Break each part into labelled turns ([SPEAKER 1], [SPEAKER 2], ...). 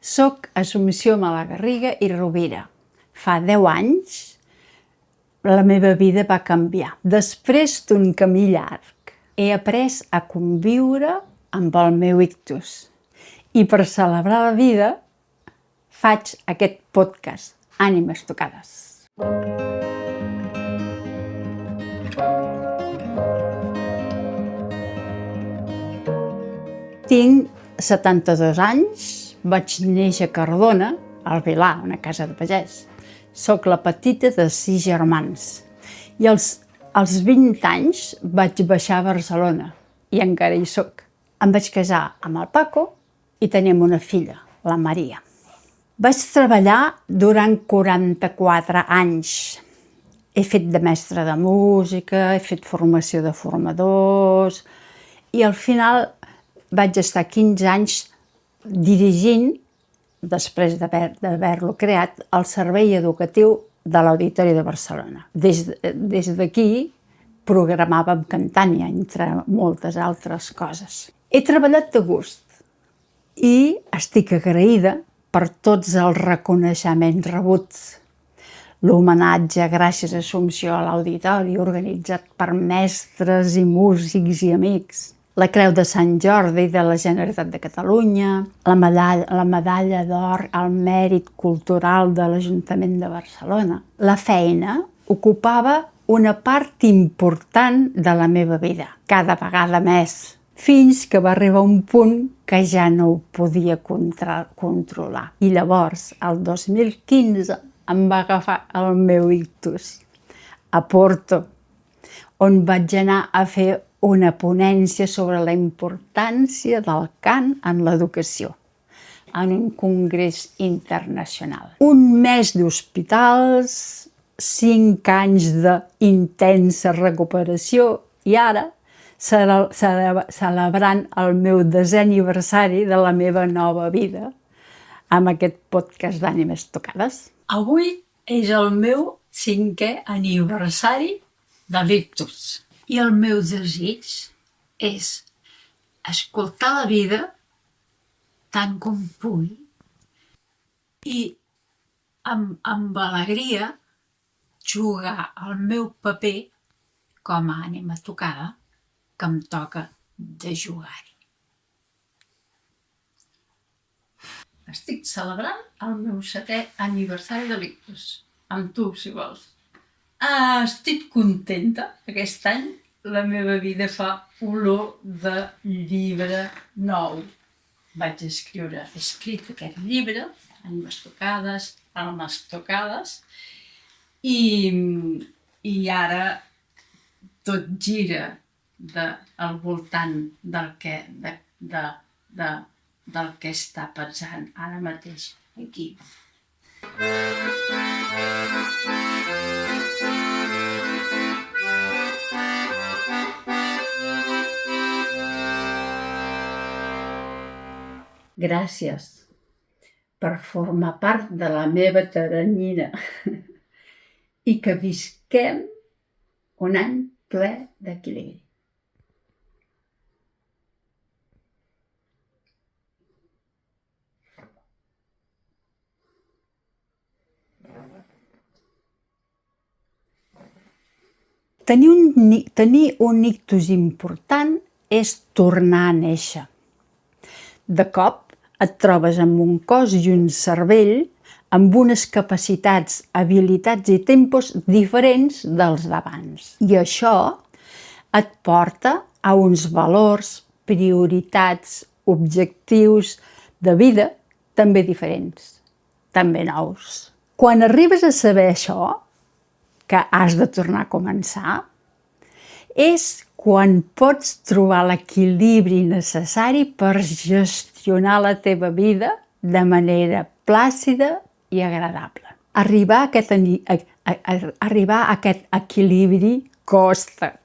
[SPEAKER 1] Soc Assumpció Malagarriga i Rovira. Fa 10 anys la meva vida va canviar. Després d'un camí llarg, he après a conviure amb el meu ictus. I per celebrar la vida faig aquest podcast, Ànimes Tocades. Tinc 72 anys, vaig néixer a Cardona, al Vilar, una casa de pagès. Soc la petita de 6 germans. I als 20 anys vaig baixar a Barcelona, i encara hi soc. Em vaig casar amb el Paco i tenim una filla, la Maria. Vaig treballar durant 44 anys. He fet de mestra de música, he fet formació de formadors i al final vaig estar 15 anys dirigint, després d'haver-lo creat, el servei educatiu de l'Auditori de Barcelona. Des d'aquí programàvem Cantània, entre moltes altres coses. He treballat de gust i estic agraïda per tots els reconeixements rebuts. L'homenatge Gràcies Assumpció a l'Auditori, organitzat per mestres i músics i amics. La Creu de Sant Jordi de la Generalitat de Catalunya, la medalla d'or al mèrit cultural de l'Ajuntament de Barcelona. La feina ocupava una part important de la meva vida, cada vegada més, fins que va arribar un punt que ja no ho podia controlar. I llavors, el 2015, em va agafar el meu ictus a Porto, on vaig anar a fer una ponència sobre la importància del cant en l'educació, en un congrés internacional. Un mes d'hospitals, 5 anys d'intensa recuperació i ara celebrant el meu 10è aniversari de la meva nova vida amb aquest podcast d'Ànimes Tocades. Avui és el meu 5è aniversari de l'ictus. I el meu desig és escoltar la vida tant com pugui i amb alegria jugar el meu paper com a ànima tocada que em toca de jugar-hi. Estic celebrant el meu 7è aniversari de l'ictus, amb tu, si vols. Estic contenta. Aquest any la meva vida fa olor de llibre nou. He escrit aquest llibre, Ànimes Tocades, Almes Tocades, i ara tot gira al voltant del que està pensant ara mateix aquí. Gràcies per formar part de la meva teranyina i que visquem un any ple d'equilibri. Tenir un ictus important és tornar a néixer. De cop et trobes amb un cos i un cervell amb unes capacitats, habilitats i tempos diferents dels d'abans. I això et porta a uns valors, prioritats, objectius de vida també diferents, també nous. Quan arribes a saber això, que has de tornar a començar, és quan pots trobar l'equilibri necessari per gestionar la teva vida de manera plàcida i agradable. Arribar a aquest equilibri costa.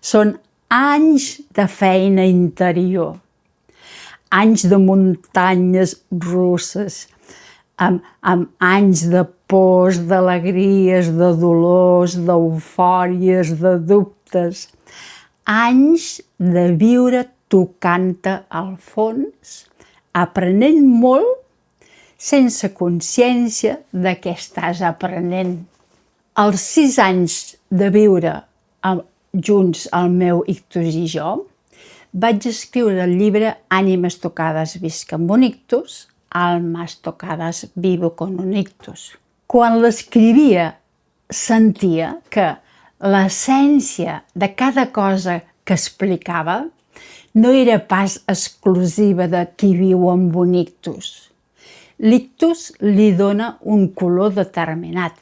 [SPEAKER 1] Són anys de feina interior, anys de muntanyes russes, amb anys de pors, d'alegries, de dolors, d'eufòries, de dubtes. Anys de viure tocant-te al fons, aprenent molt sense consciència de què estàs aprenent. Als 6 anys de viure junts el meu ictus i jo, vaig escriure el llibre Ànimes tocades visc amb un ictus, Almas tocadas vivo con un ictus. Quan l'escrivia, sentia que l'essència de cada cosa que explicava no era pas exclusiva de qui viu amb un ictus. L'ictus li dona un color determinat,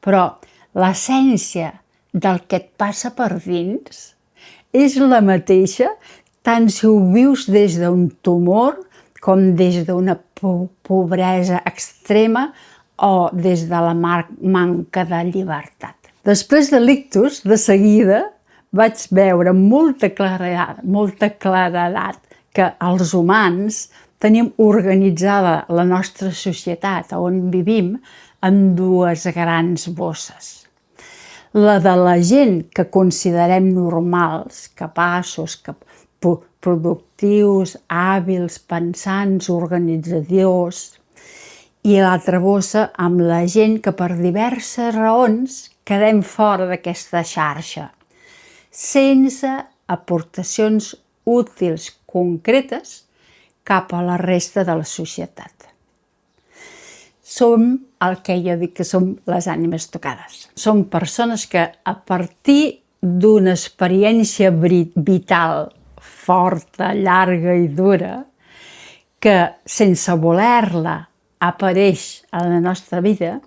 [SPEAKER 1] però l'essència del que et passa per dins és la mateixa tant si ho vius des d'un tumor com des d'una pobresa extrema o des de la manca de llibertat. Després de l'ictus, de seguida, vaig veure amb molta claredat que els humans tenim organitzada la nostra societat on vivim en 2 grans bosses. La de la gent que considerem normals, capaços, productius, hàbils, pensants, organitzadors, i l'altra bossa amb la gent que per diverses raons quedem fora d'aquesta xarxa, sense aportacions útils concretes cap a la resta de la societat. Som el que jo dic que som les ànimes tocades. Som persones que a partir d'una experiència vital forta, llarga i dura, que sense voler-la apareix a la nostra vida,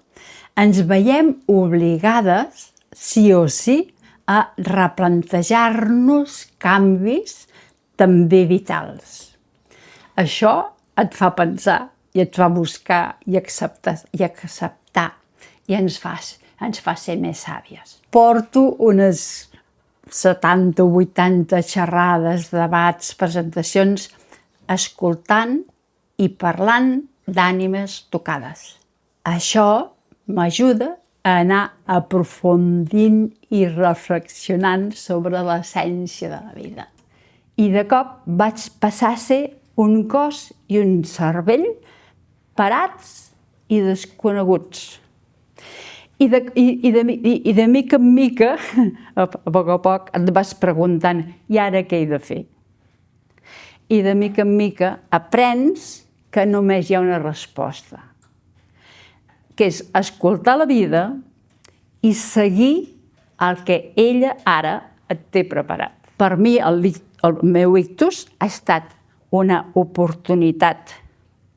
[SPEAKER 1] ens veiem obligades, sí o sí, a replantejar-nos canvis també vitals. Això et fa pensar i et fa buscar i acceptar i ens fa ser més sàvies. Porto unes 70 o 80 xerrades, debats, presentacions, escoltant i parlant d'ànimes tocades. Això m'ajuda a anar aprofundint i reflexionant sobre l'essència de la vida. I de cop vaig passar a ser un cos i un cervell parats i desconeguts. I de mica en mica, a poc, et vas preguntant, i ara què he de fer? I de mica en mica aprens que només hi ha una resposta, que és escoltar la vida i seguir el que ella ara et té preparat. Per mi, el meu ictus ha estat una oportunitat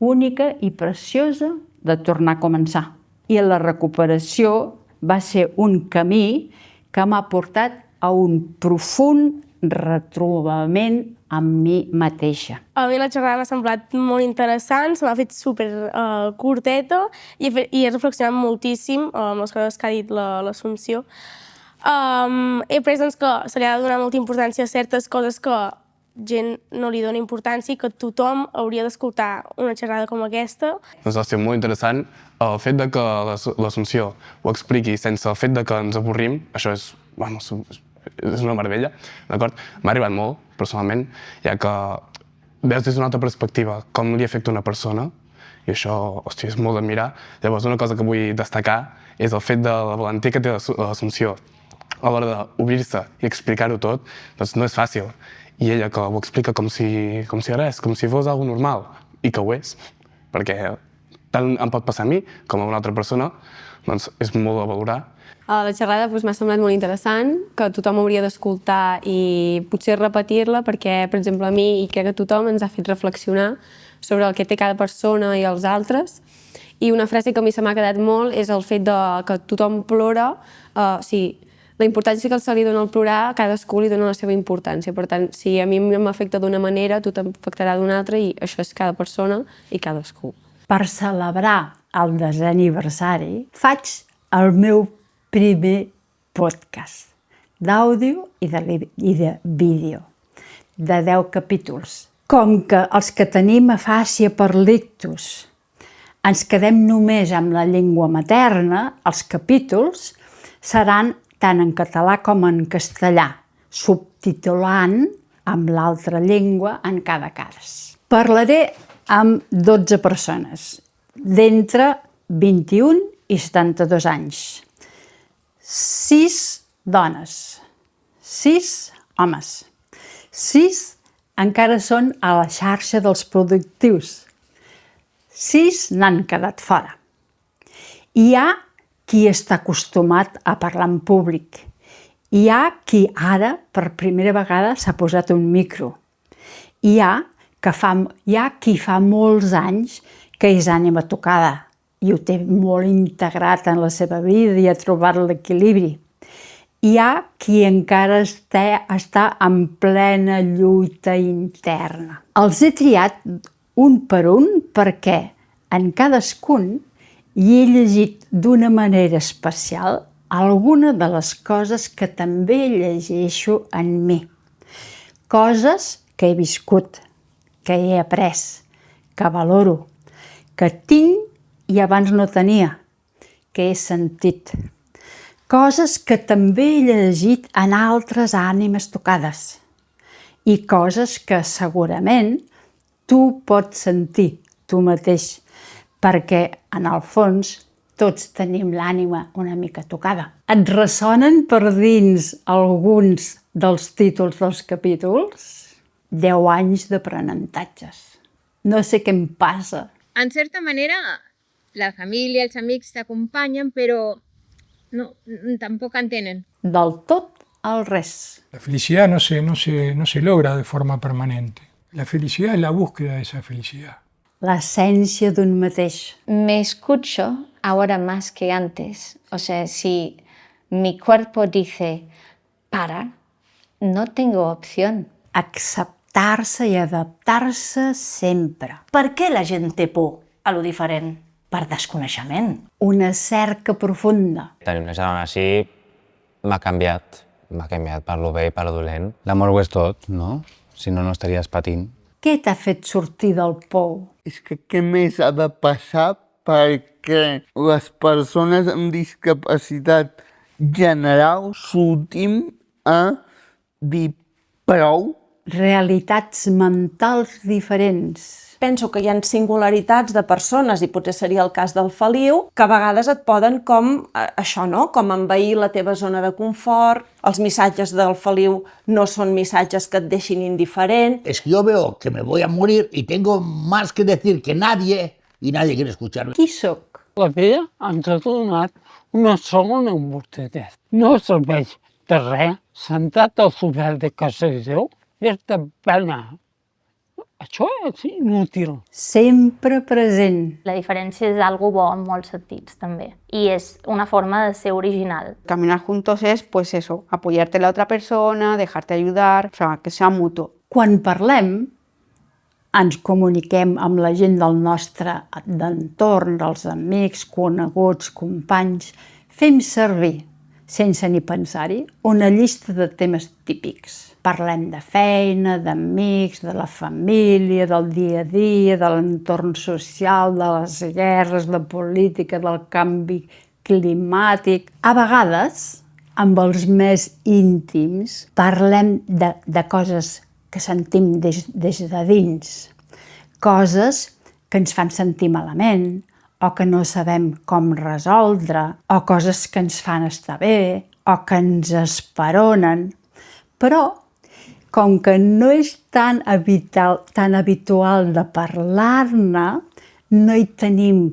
[SPEAKER 1] única i preciosa de tornar a començar. I la recuperació va ser un camí que m'ha portat a un profund retrobament amb mi mateixa.
[SPEAKER 2] A mi la xerrada m'ha semblat molt interessant, se m'ha fet super curteta i he reflexionat moltíssim amb les coses que ha dit l'Assumpció. He après que se li ha de donar molta importància a certes coses que gent no li dona importància i que tothom hauria d'escoltar una xerrada com aquesta.
[SPEAKER 3] Doncs va ser molt interessant el fet de que l'Assumpció ho expliqui sense el fet de que ens avorrim, això és una meravella, d'acord? M'ha arribat molt, personalment, ja que veus des d'una altra perspectiva com li afecta una persona i això, hòstia, és molt d'admirar. Llavors, una cosa que vull destacar és el fet de la valentia que té l'Assumpció a l'hora d'obrir-se i explicar-ho tot, doncs no és fàcil. I ella que ho explica com si res, com si fos algo normal, i que ho és, perquè tant em pot passar a mi com a una altra persona, doncs és molt a valorar.
[SPEAKER 4] La xerrada m'ha semblat molt interessant, que tothom hauria d'escoltar i potser repetir-la, perquè, per exemple, a mi i crec que a tothom ens ha fet reflexionar sobre el que té cada persona i els altres. I una frase que a mi se m'ha quedat molt és el fet que tothom plora, la importància que se li dona al plorar, a cadascú li dona la seva importància. Per tant, si a mi m'afecta d'una manera, a tu t'afectarà d'una altra i això és cada persona i cadascú.
[SPEAKER 1] Per celebrar el 10è aniversari, faig el meu primer podcast d'àudio i de vídeo, de 10 capítols. Com que els que tenim afàsia per l'ictus ens quedem només amb la llengua materna, els capítols seran tant en català com en castellà, subtitulant amb l'altra llengua en cada cas. Parlaré amb 12 persones, d'entre 21 i 72 anys. 6 dones, 6 homes, 6 encara són a la xarxa dels productius, 6 n'han quedat fora. Hi ha qui està acostumat a parlar en públic. Hi ha qui ara, per primera vegada, s'ha posat un micro. Hi ha qui fa molts anys que és ànima tocada i ho té molt integrat en la seva vida i ha trobat l'equilibri. Hi ha qui encara està en plena lluita interna. Els he triat un per un perquè en cadascun hi he llegit d'una manera especial alguna de les coses que també llegeixo en mi. Coses que he viscut, que he après, que valoro, que tinc i abans no tenia, que he sentit. Coses que també he llegit en altres ànimes tocades i coses que segurament tu pots sentir tu mateix, perquè en el fons tots tenim l'ànima una mica tocada. Et ressonen per dins alguns dels títols dels capítols? 10 anys d'aprenentatges. No sé què em passa.
[SPEAKER 5] En certa manera, la família, els amics t'acompanyen, però no, tampoc entenen.
[SPEAKER 1] Del tot al res.
[SPEAKER 6] La felicidad no se logra de forma permanente. La felicidad es la búsqueda de esa felicidad.
[SPEAKER 1] L'essència d'un mateix.
[SPEAKER 7] Me escucho ahora más que antes. O sea, si mi cuerpo dice para, no tengo opción.
[SPEAKER 1] Acceptar-se i adaptar-se sempre.
[SPEAKER 8] Per què la gent té por a lo diferent? Per desconeixement.
[SPEAKER 1] Una cerca profunda.
[SPEAKER 9] Tenir una germana així m'ha canviat per lo bé i per lo dolent. L'amor ho és tot, no? Si no, no estaries patint.
[SPEAKER 1] Què t'ha fet sortir del pou?
[SPEAKER 10] És que què més ha de passar perquè les persones amb discapacitat general sortim a dir prou?
[SPEAKER 1] Realitats mentals diferents.
[SPEAKER 11] Penso que hi ha singularitats de persones, i potser seria el cas del Feliu, que a vegades et poden com envair la teva zona de confort. Els missatges del Feliu no són missatges que et deixin indiferent.
[SPEAKER 12] Es que yo veo que me voy a morir y tengo más que decir que nadie y nadie quiere escucharme.
[SPEAKER 1] Qui sóc?
[SPEAKER 13] La vida ens ha donat una segona oportunitat. No serveix de res, sentat al sofà de casa de Déu, fer-te pena. Això és inútil.
[SPEAKER 1] Sempre present.
[SPEAKER 14] La diferència és algo bo en molts sentits, també. I és una forma de ser original.
[SPEAKER 4] Caminar juntos es, pues eso, apoyarte a la otra persona, dejarte ayudar, o sea, que sea mutuo.
[SPEAKER 1] Quan parlem, ens comuniquem amb la gent del nostre entorn, dels amics, coneguts, companys. Fem servir, sense ni pensar-hi, una llista de temes típics. Parlem de feina, d'amics, de la família, del dia a dia, de l'entorn social, de les guerres, de política, del canvi climàtic. A vegades, amb els més íntims, parlem de coses que sentim des de dins. Coses que ens fan sentir malament, o que no sabem com resoldre, o coses que ens fan estar bé, o que ens esperonen. Però, com que no és tan habitual de parlar-ne, no hi tenim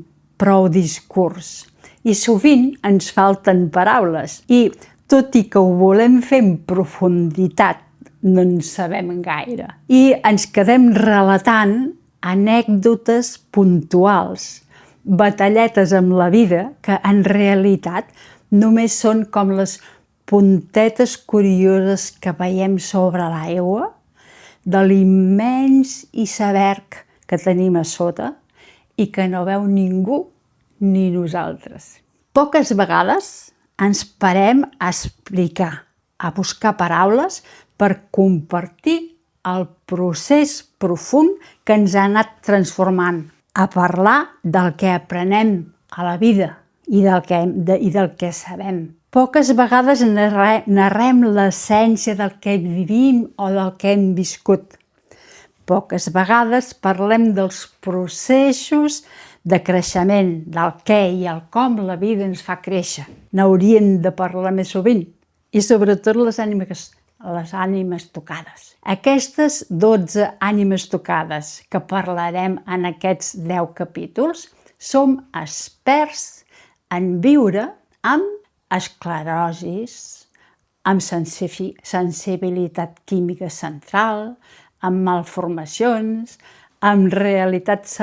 [SPEAKER 1] prou discurs. I sovint ens falten paraules. I, tot i que ho volem fer en profunditat, no en sabem gaire. I ens quedem relatant anècdotes puntuals, batalletes amb la vida que en realitat només són com les puntetes curioses que veiem sobre l'aigua de l'immens iceberg que tenim a sota i que no veu ningú ni nosaltres. Poques vegades ens parem a explicar, a buscar paraules per compartir el procés profund que ens ha anat transformant, a parlar del que aprenem a la vida i del que sabem. Poques vegades narrem l'essència del que vivim o del que hem viscut. Poques vegades parlem dels processos de creixement, del què i el com la vida ens fa créixer. N'hauríem de parlar més sovint. I sobretot les ànimes tocades. Aquestes 12 ànimes tocades que parlarem en aquests 10 capítols som experts en viure amb esclerosis, amb sensibilitat química central, amb malformacions, amb realitats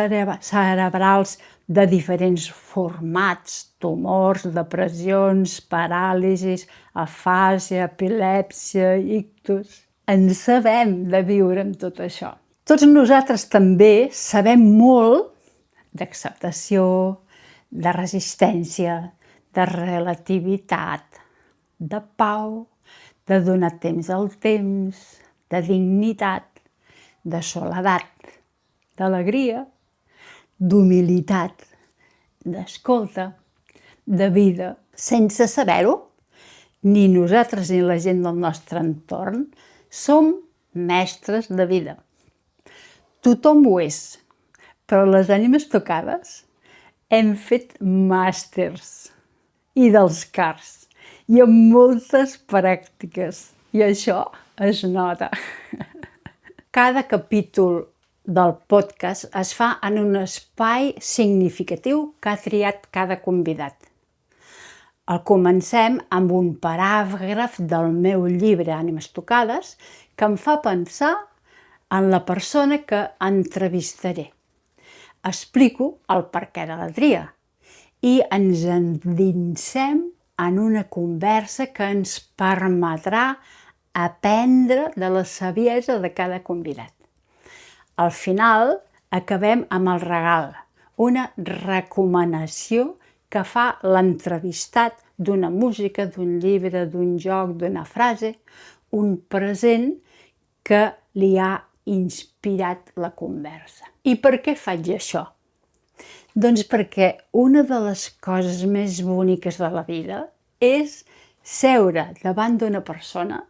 [SPEAKER 1] cerebrals de diferents formats, tumors, depressions, paràlisis, afàsia, epilèpsia, ictus. En sabem de viure amb tot això. Tots nosaltres també sabem molt d'acceptació, de resistència, de relativitat, de pau, de donar temps al temps, de dignitat, de soledat, d'alegria, d'humilitat, d'escolta, de vida. Sense saber-ho, ni nosaltres ni la gent del nostre entorn som mestres de vida. Tothom ho és, però les ànimes tocades hem fet màsters i dels cars i amb moltes pràctiques, i això es nota. Cada capítol del podcast es fa en un espai significatiu que ha triat cada convidat. El comencem amb un paràgraf del meu llibre Ànimes tocades que em fa pensar en la persona que entrevistaré. Explico el perquè de la tria i ens endinsem en una conversa que ens permetrà aprendre de la saviesa de cada convidat. Al final acabem amb el regal, una recomanació que fa l'entrevistat d'una música, d'un llibre, d'un joc, d'una frase, un present que li ha inspirat la conversa. I per què faig això? Doncs perquè una de les coses més boniques de la vida és seure davant d'una persona,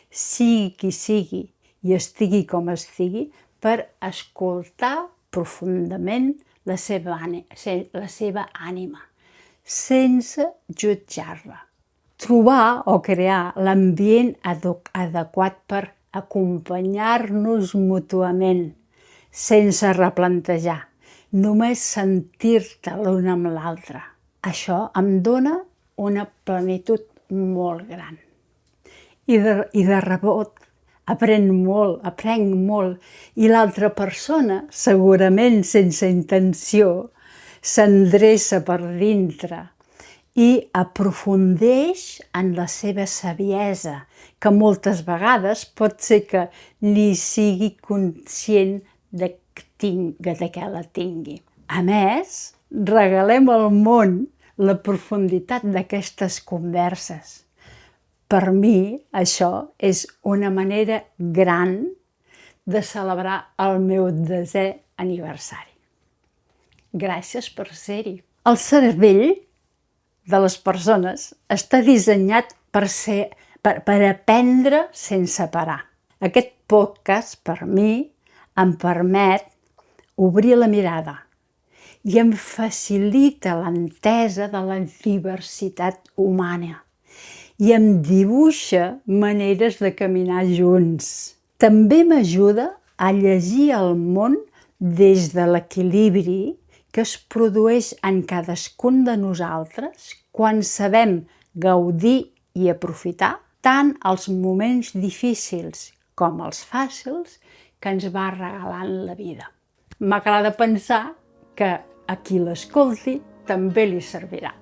[SPEAKER 1] sigui qui sigui i estigui com estigui, per escoltar profundament la seva ànima, sense jutjar-la. Trobar o crear l'ambient adequat per acompanyar-nos mútuament, sense replantejar, només sentir-te l'un amb l'altre. Això em dona una plenitud molt gran. I de rebot aprenc molt, i l'altra persona, segurament sense intenció, s'endreça per dintre i aprofundeix en la seva saviesa, que moltes vegades pot ser que ni sigui conscient de que la tingui. A més, regalem al món la profunditat d'aquestes converses. Per mi, això és una manera gran de celebrar el meu 10è aniversari. Gràcies per ser-hi. El cervell de les persones està dissenyat per aprendre sense parar. Aquest podcast, per mi, em permet obrir la mirada i em facilita l'entesa de la diversitat humana i em dibuixa maneres de caminar junts. També m'ajuda a llegir el món des de l'equilibri que es produeix en cadascun de nosaltres quan sabem gaudir i aprofitar tant els moments difícils com els fàcils que ens va regalant la vida. M'agrada pensar que a qui l'escolti també li servirà.